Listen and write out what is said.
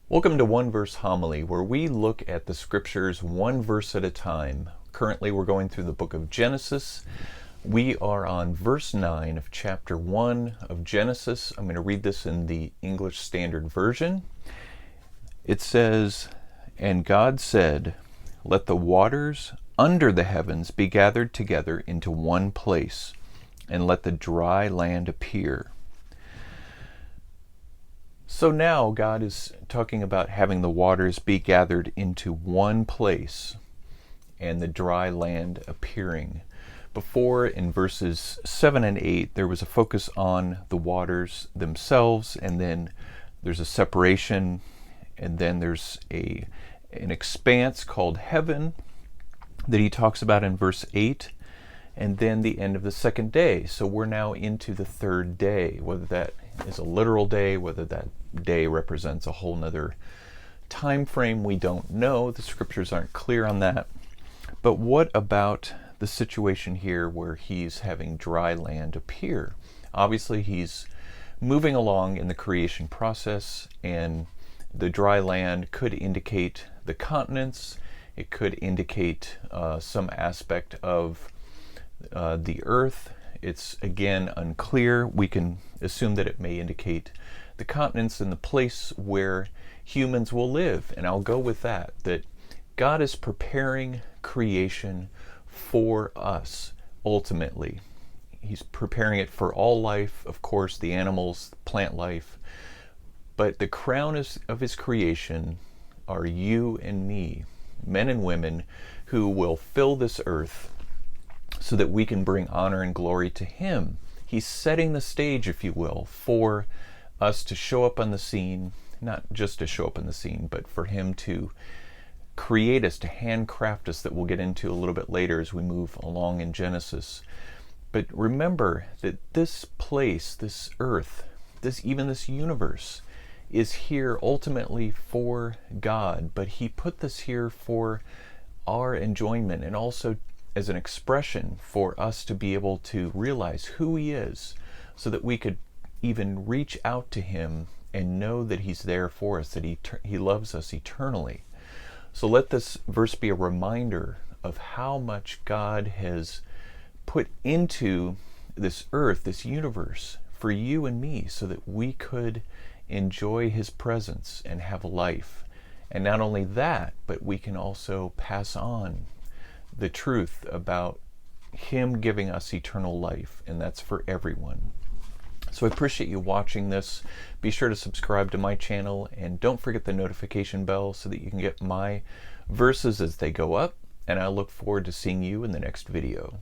Welcome to One Verse Homily, where we look at the scriptures one verse at a time. Currently, we're going through the book of Genesis. We are on verse 9 of chapter 1 of Genesis. I'm going to read this in the English Standard Version. It says, "And God said, let the waters under the heavens be gathered together into one place, and let the dry land appear." So now God is talking about having the waters be gathered into one place and the dry land appearing. Before, in verses 7 and 8, there was a focus on the waters themselves, and then there's a separation, and then there's an expanse called heaven that he talks about in verse 8, and then the end of the second day. So we're now into the third day, whether that is a literal day, whether that day represents a whole nother time frame, we don't know. The scriptures aren't clear on that. But what about the situation here where he's having dry land appear? Obviously, he's moving along in the creation process, and the dry land could indicate the continents. It could indicate some aspect of the earth. It's again unclear. We can assume that it may indicate the continents and the place where humans will live. And I'll go with that God is preparing creation for us ultimately. He's preparing it for all life, of course, the animals, plant life. But the crown of his creation are you and me, men and women who will fill this earth so that we can bring honor and glory to him. He's setting the stage, if you will, for us to show up on the scene, not just to show up on the scene, but for him to create us, to handcraft us, that we'll get into a little bit later as we move along in Genesis. But remember that this place, this earth, even this universe, is here ultimately for God, but he put this here for our enjoyment and also as an expression for us to be able to realize who he is, so that we could even reach out to him and know that he's there for us, that he loves us eternally. So let this verse be a reminder of how much God has put into this earth, this universe, for you and me, so that we could enjoy his presence and have life. And not only that, but we can also pass on the truth about him giving us eternal life, and that's for everyone. So I appreciate you watching this. Be sure to subscribe to my channel, and don't forget the notification bell so that you can get my verses as they go up, and I look forward to seeing you in the next video.